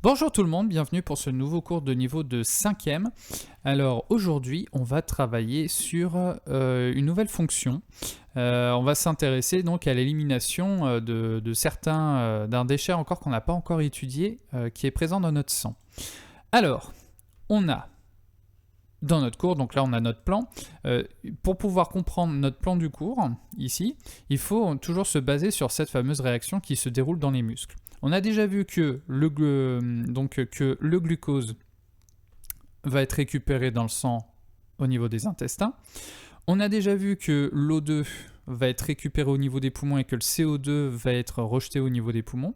Bonjour tout le monde, bienvenue pour ce nouveau cours de niveau de 5e. Alors aujourd'hui, on va travailler sur une nouvelle fonction. On va s'intéresser donc à l'élimination de certains d'un déchet encore qu'on n'a pas encore étudié, qui est présent dans notre sang. Alors, on a dans notre cours, donc là on a notre plan. Pour pouvoir comprendre notre plan du cours, ici, il faut toujours se baser sur cette fameuse réaction qui se déroule dans les muscles. On a déjà vu que le glucose va être récupéré dans le sang au niveau des intestins. On a déjà vu que l'O2 va être récupéré au niveau des poumons et que le CO2 va être rejeté au niveau des poumons.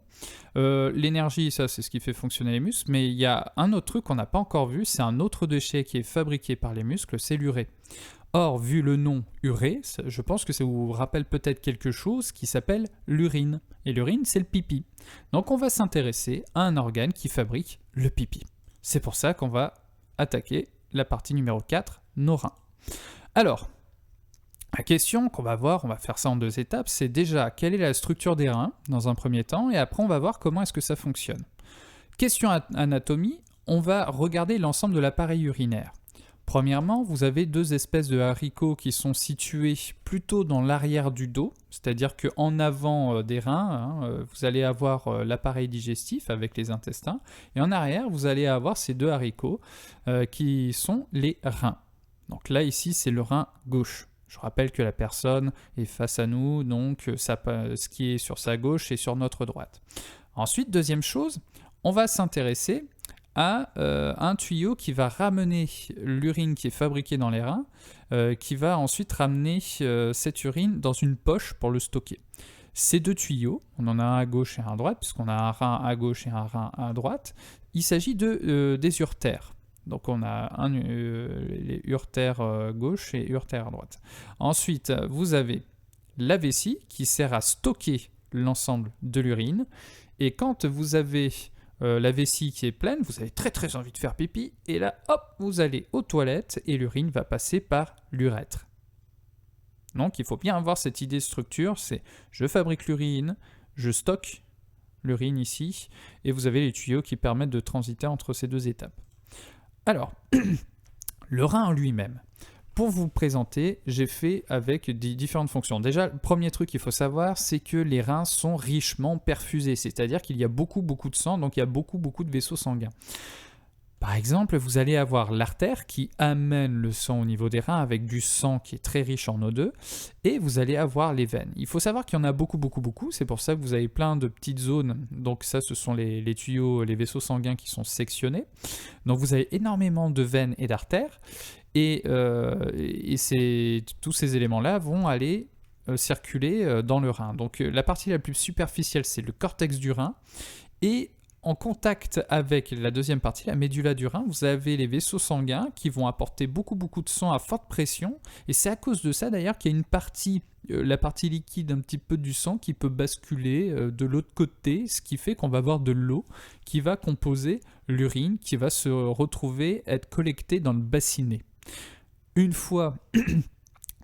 L'énergie, ça c'est ce qui fait fonctionner les muscles, mais il y a un autre truc qu'on n'a pas encore vu, c'est un autre déchet qui est fabriqué par les muscles, c'est l'urée. Or, vu le nom urée, je pense que ça vous rappelle peut-être quelque chose qui s'appelle l'urine. Et l'urine, c'est le pipi. Donc on va s'intéresser à un organe qui fabrique le pipi. C'est pour ça qu'on va attaquer la partie numéro 4, nos reins. Alors, la question qu'on va voir, on va faire ça en 2 étapes, c'est déjà quelle est la structure des reins dans un premier temps, et après on va voir comment est-ce que ça fonctionne. Question anatomie, on va regarder l'ensemble de l'appareil urinaire. Premièrement, vous avez 2 espèces de haricots qui sont situés plutôt dans l'arrière du dos, c'est-à-dire qu'en avant des reins, vous allez avoir l'appareil digestif avec les intestins, et en arrière, vous allez avoir ces 2 haricots qui sont les reins. Donc là, ici, c'est le rein gauche. Je rappelle que la personne est face à nous, donc ce qui est sur sa gauche est sur notre droite. Ensuite, deuxième chose, on va s'intéresser à un tuyau qui va ramener l'urine qui est fabriquée dans les reins, qui va ensuite ramener cette urine dans une poche pour le stocker. Ces 2 tuyaux, on en a un à gauche et un à droite, puisqu'on a un rein à gauche et un rein à droite, il s'agit des uretères. Donc on a les uretères gauche et uretères à droite. Ensuite, vous avez la vessie qui sert à stocker l'ensemble de l'urine. Et quand vous avez la vessie qui est pleine, vous avez très envie de faire pipi, et là, hop, vous allez aux toilettes et l'urine va passer par l'urètre. Donc il faut bien avoir cette idée de structure, c'est je fabrique l'urine, je stocke l'urine ici, et vous avez les tuyaux qui permettent de transiter entre ces 2 étapes. Alors, le rein en lui-même. Pour vous présenter, j'ai fait avec différentes fonctions. Déjà, le premier truc qu'il faut savoir, c'est que les reins sont richement perfusés, c'est-à-dire qu'il y a beaucoup de sang, donc il y a beaucoup de vaisseaux sanguins. Par exemple, vous allez avoir l'artère qui amène le sang au niveau des reins avec du sang qui est très riche en O2, et vous allez avoir les veines. Il faut savoir qu'il y en a beaucoup, c'est pour ça que vous avez plein de petites zones, donc ça ce sont les tuyaux, les vaisseaux sanguins qui sont sectionnés. Donc vous avez énormément de veines et d'artères, et tous ces éléments-là vont aller circuler dans le rein. Donc la partie la plus superficielle, c'est le cortex du rein, et en contact avec la deuxième partie, la médula du rein, vous avez les vaisseaux sanguins qui vont apporter beaucoup de sang à forte pression, et c'est à cause de ça d'ailleurs qu'il y a une partie, la partie liquide un petit peu du sang qui peut basculer de l'autre côté, ce qui fait qu'on va avoir de l'eau qui va composer l'urine, qui va se retrouver, être collectée dans le bassinet. Une fois...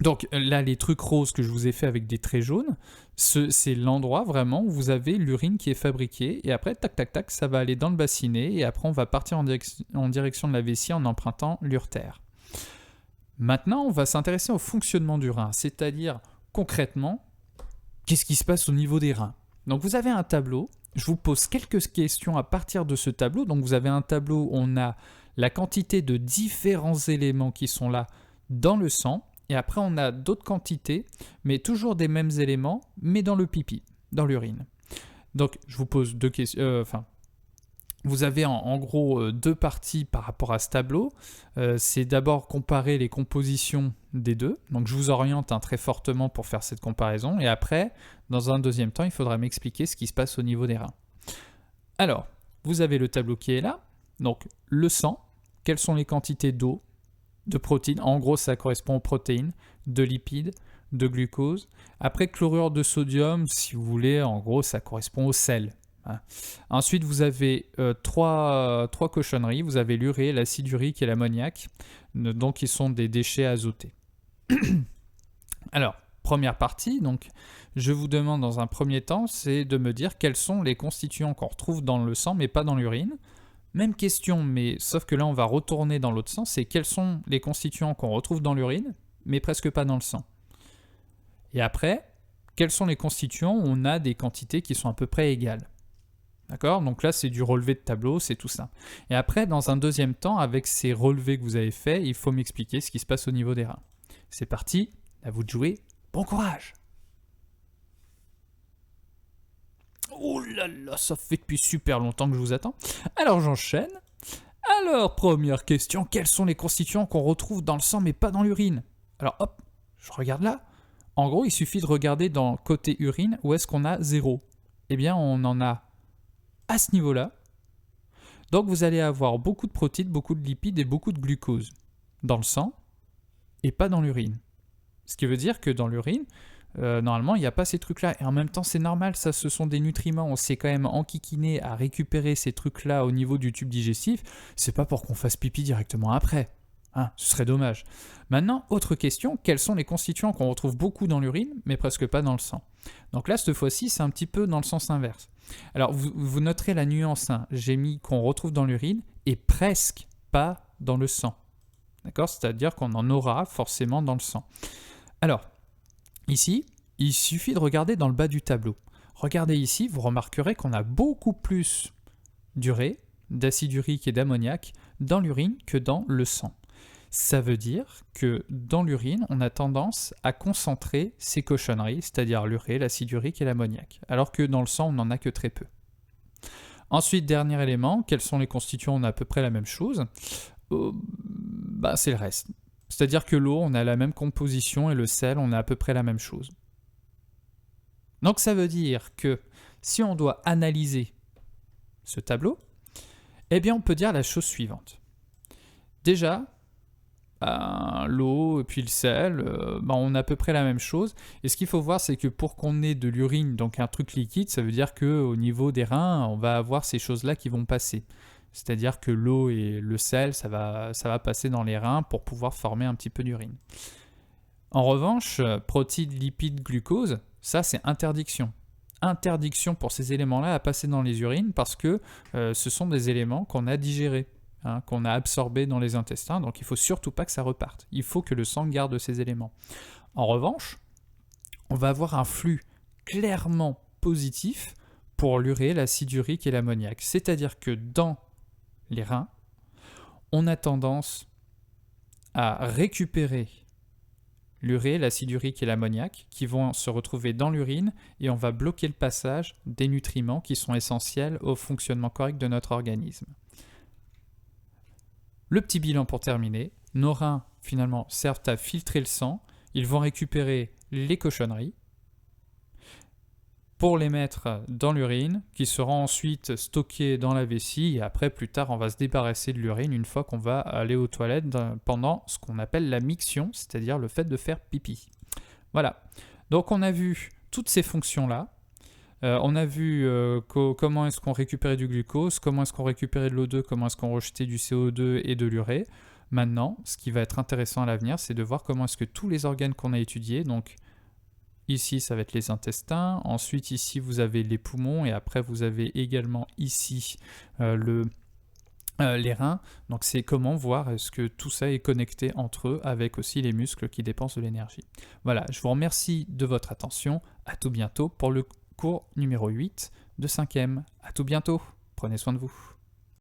Donc là, les trucs roses que je vous ai fait avec des traits jaunes, c'est l'endroit vraiment où vous avez l'urine qui est fabriquée, et après, tac, ça va aller dans le bassinet, et après on va partir en direction de la vessie en empruntant l'urtère. Maintenant, on va s'intéresser au fonctionnement du rein, c'est-à-dire concrètement, qu'est-ce qui se passe au niveau des reins. Donc vous avez un tableau, je vous pose quelques questions à partir de ce tableau. Donc vous avez un tableau où on a la quantité de différents éléments qui sont là dans le sang, et après, on a d'autres quantités, mais toujours des mêmes éléments, mais dans le pipi, dans l'urine. Donc, je vous pose 2 questions. Vous avez en gros 2 parties par rapport à ce tableau. C'est d'abord comparer les compositions des 2. Donc, je vous oriente très fortement pour faire cette comparaison. Et après, dans un deuxième temps, il faudra m'expliquer ce qui se passe au niveau des reins. Alors, vous avez le tableau qui est là. Donc, le sang. Quelles sont les quantités d'eau, de protéines, en gros ça correspond aux protéines, de lipides, de glucose. Après, chlorure de sodium, si vous voulez, en gros ça correspond au sel. Ensuite, vous avez 3 cochonneries, vous avez l'urée, l'acide urique et l'ammoniac, donc qui sont des déchets azotés. Alors, première partie, donc je vous demande dans un premier temps, c'est de me dire quels sont les constituants qu'on retrouve dans le sang mais pas dans l'urine. Même question, mais sauf que là on va retourner dans l'autre sens, c'est quels sont les constituants qu'on retrouve dans l'urine, mais presque pas dans le sang. Et après, quels sont les constituants où on a des quantités qui sont à peu près égales. D'accord? Donc là, c'est du relevé de tableau, c'est tout ça. Et après, dans un deuxième temps, avec ces relevés que vous avez faits, il faut m'expliquer ce qui se passe au niveau des reins. C'est parti, à vous de jouer. Bon courage! Oh là là, ça fait depuis super longtemps que je vous attends. Alors j'enchaîne. Alors, première question, quels sont les constituants qu'on retrouve dans le sang mais pas dans l'urine? Alors hop, je regarde là. En gros, il suffit de regarder dans côté urine où est-ce qu'on a 0. Eh bien, on en a à ce niveau-là. Donc vous allez avoir beaucoup de protéines, beaucoup de lipides et beaucoup de glucose dans le sang et pas dans l'urine. Ce qui veut dire que dans l'urine, normalement, il n'y a pas ces trucs-là. Et en même temps, c'est normal, ça, ce sont des nutriments. On s'est quand même enquiquiné à récupérer ces trucs-là au niveau du tube digestif. C'est pas pour qu'on fasse pipi directement après. Hein, ce serait dommage. Maintenant, autre question, quels sont les constituants qu'on retrouve beaucoup dans l'urine, mais presque pas dans le sang? Donc là, cette fois-ci, c'est un petit peu dans le sens inverse. Alors, vous noterez la nuance, hein. J'ai mis qu'on retrouve dans l'urine et presque pas dans le sang. D'accord? C'est-à-dire qu'on en aura forcément dans le sang. Alors, ici, il suffit de regarder dans le bas du tableau. Regardez ici, vous remarquerez qu'on a beaucoup plus d'urée, d'acide urique et d'ammoniac dans l'urine que dans le sang. Ça veut dire que dans l'urine, on a tendance à concentrer ces cochonneries, c'est-à-dire l'urée, l'acide urique et l'ammoniac, alors que dans le sang, on n'en a que très peu. Ensuite, dernier élément, quels sont les constituants? On a à peu près la même chose. C'est le reste. C'est-à-dire que l'eau, on a la même composition et le sel, on a à peu près la même chose. Donc ça veut dire que si on doit analyser ce tableau, eh bien on peut dire la chose suivante. Déjà, l'eau et puis le sel, on a à peu près la même chose. Et ce qu'il faut voir, c'est que pour qu'on ait de l'urine, donc un truc liquide, ça veut dire qu'au niveau des reins, on va avoir ces choses-là qui vont passer. C'est-à-dire que l'eau et le sel, ça va passer dans les reins pour pouvoir former un petit peu d'urine. En revanche, protéines, lipides, glucose, ça c'est interdiction. Interdiction pour ces éléments-là à passer dans les urines parce que ce sont des éléments qu'on a digérés, qu'on a absorbés dans les intestins, donc il ne faut surtout pas que ça reparte. Il faut que le sang garde ces éléments. En revanche, on va avoir un flux clairement positif pour l'urée, l'acide urique et l'ammoniac. C'est-à-dire que dans les reins, on a tendance à récupérer l'urée, l'acide urique et l'ammoniac qui vont se retrouver dans l'urine et on va bloquer le passage des nutriments qui sont essentiels au fonctionnement correct de notre organisme. Le petit bilan pour terminer, nos reins finalement servent à filtrer le sang, ils vont récupérer les cochonneries pour les mettre dans l'urine, qui seront ensuite stockées dans la vessie, et après, plus tard, on va se débarrasser de l'urine une fois qu'on va aller aux toilettes pendant ce qu'on appelle la miction, c'est-à-dire le fait de faire pipi. Voilà. Donc on a vu toutes ces fonctions-là. On a vu comment est-ce qu'on récupérait du glucose, comment est-ce qu'on récupérait de l'O2, comment est-ce qu'on rejetait du CO2 et de l'urée. Maintenant, ce qui va être intéressant à l'avenir, c'est de voir comment est-ce que tous les organes qu'on a étudiés, donc ici, ça va être les intestins. Ensuite, ici, vous avez les poumons. Et après, vous avez également ici les reins. Donc, c'est comment voir est-ce que tout ça est connecté entre eux avec aussi les muscles qui dépensent de l'énergie. Voilà, je vous remercie de votre attention. À tout bientôt pour le cours numéro 8 de 5e. À tout bientôt. Prenez soin de vous.